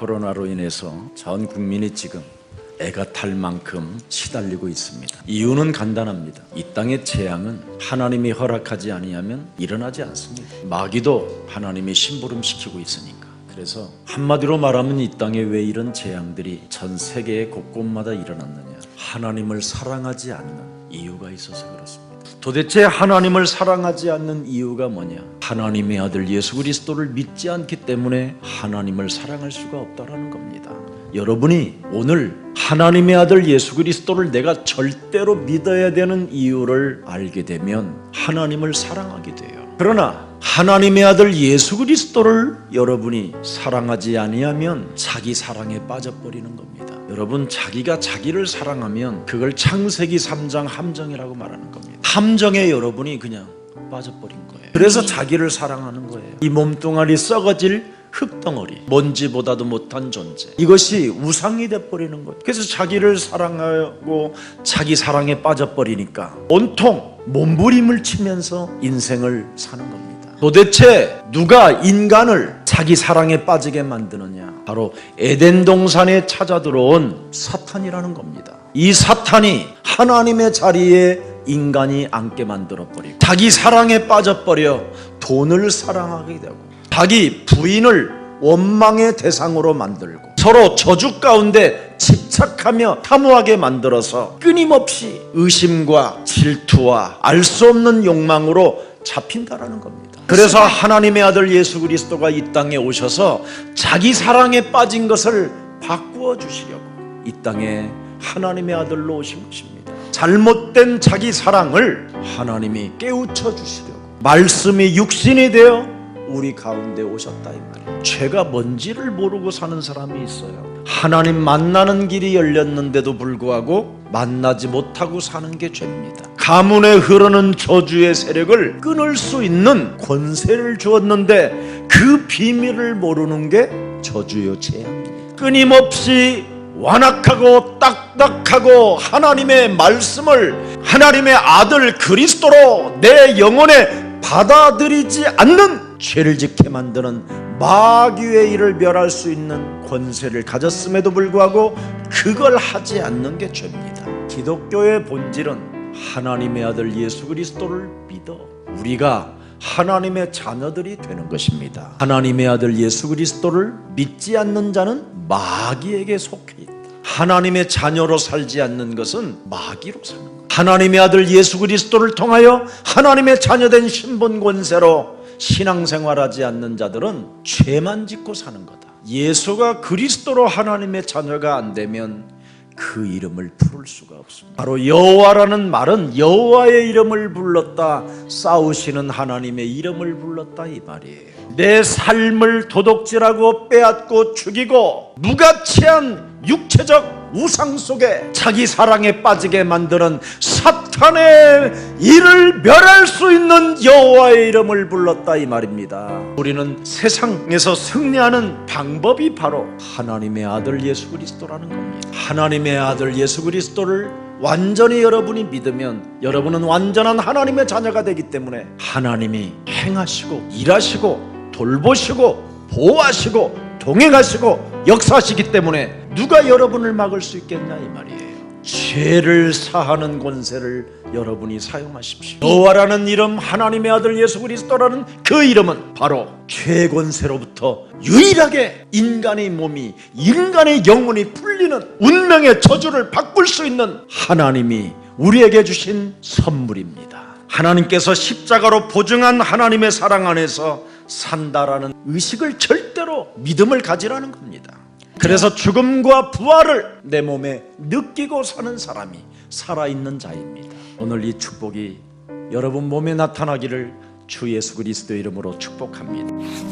코로나로 인해서 전 국민이 지금 애가 탈 만큼 시달리고 있습니다. 이유는 간단합니다. 이 땅의 재앙은 하나님이 허락하지 아니하면 일어나지 않습니다. 마귀도 하나님이 심부름시키고 있으니까. 그래서 한마디로 말하면 이 땅에 왜 이런 재앙들이 전 세계 곳곳마다 일어났느냐, 하나님을 사랑하지 않는 이유가 있어서 그렇습니다. 도대체 하나님을 사랑하지 않는 이유가 뭐냐? 하나님의 아들 예수 그리스도를 믿지 않기 때문에 하나님을 사랑할 수가 없다라는 겁니다. 여러분이 오늘 하나님의 아들 예수 그리스도를 내가 절대로 믿어야 되는 이유를 알게 되면 하나님을 사랑하게 돼요. 그러나 하나님의 아들 예수 그리스도를 여러분이 사랑하지 아니하면 자기 사랑에 빠져버리는 겁니다. 여러분, 자기가 자기를 사랑하면 그걸 창세기 3장 함정이라고 말하는 겁니다. 함정에 여러분이 그냥 빠져버린 거예요. 그래서 자기를 사랑하는 거예요. 이 몸뚱아리 썩어질 흙덩어리, 먼지보다도 못한 존재, 이것이 우상이 돼버리는 거예요. 그래서 자기를 사랑하고 자기 사랑에 빠져버리니까 온통 몸부림을 치면서 인생을 사는 겁니다. 도대체 누가 인간을 자기 사랑에 빠지게 만드느냐? 바로 에덴 동산에 찾아 들어온 사탄이라는 겁니다. 이 사탄이 하나님의 자리에 인간이 앉게 만들어버리고 자기 사랑에 빠져버려 돈을 사랑하게 되고 자기 부인을 원망의 대상으로 만들고 서로 저주 가운데 집착하며 탐구하게 만들어서 끊임없이 의심과 질투와 알 수 없는 욕망으로 잡힌다라는 겁니다. 그래서 하나님의 아들 예수 그리스도가 이 땅에 오셔서 자기 사랑에 빠진 것을 바꾸어 주시려고 이 땅에 하나님의 아들로 오신 것입니다. 잘못된 자기 사랑을 하나님이 깨우쳐 주시려고 말씀이 육신이 되어 우리 가운데 오셨다 이 말이에요. 죄가 뭔지를 모르고 사는 사람이 있어요. 하나님 만나는 길이 열렸는데도 불구하고 만나지 못하고 사는 게 죄입니다. 가문에 흐르는 저주의 세력을 끊을 수 있는 권세를 주었는데 그 비밀을 모르는 게 저주요 재앙입니다. 끊임없이 완악하고 딱딱하고 하나님의 말씀을 하나님의 아들 그리스도로 내 영혼에 받아들이지 않는 죄를 짓게 만드는 마귀의 일을 멸할 수 있는 권세를 가졌음에도 불구하고 그걸 하지 않는 게 죄입니다. 기독교의 본질은 하나님의 아들 예수 그리스도를 믿어 우리가 하나님의 자녀들이 되는 것입니다. 하나님의 아들 예수 그리스도를 믿지 않는 자는 마귀에게 속해 있다. 하나님의 자녀로 살지 않는 것은 마귀로 사는 것. 하나님의 아들 예수 그리스도를 통하여 하나님의 자녀된 신분 권세로 신앙생활하지 않는 자들은 죄만 짓고 사는 거다. 예수가 그리스도로 하나님의 자녀가 안 되면 그 이름을 부를 수가 없습니다. 바로 여호와라는 말은 여호와의 이름을 불렀다, 싸우시는 하나님의 이름을 불렀다 이 말이에요. 내 삶을 도둑질하고 빼앗고 죽이고 무가치한 육체적 우상 속에 자기 사랑에 빠지게 만드는 사탄의 일을 멸할 수 있는 여호와의 이름을 불렀다 이 말입니다. 우리는 세상에서 승리하는 방법이 바로 하나님의 아들 예수 그리스도라는 겁니다. 하나님의 아들 예수 그리스도를 완전히 여러분이 믿으면 여러분은 완전한 하나님의 자녀가 되기 때문에 하나님이 행하시고 일하시고 돌보시고 보호하시고 동행하시고 역사하시기 때문에 누가 여러분을 막을 수 있겠냐 이 말이에요. 죄를 사하는 권세를 여러분이 사용하십시오. 여호와라는 이름, 하나님의 아들 예수 그리스도라는 그 이름은 바로 죄 권세로부터 유일하게 인간의 몸이, 인간의 영혼이 풀리는 운명의 저주를 바꿀 수 있는 하나님이 우리에게 주신 선물입니다. 하나님께서 십자가로 보증한 하나님의 사랑 안에서 산다라는 의식을 절대로 믿음을 가지라는 겁니다. 그래서 죽음과 부활을 내 몸에 느끼고 사는 사람이 살아있는 자입니다. 오늘 이 축복이 여러분 몸에 나타나기를 주 예수 그리스도의 이름으로 축복합니다.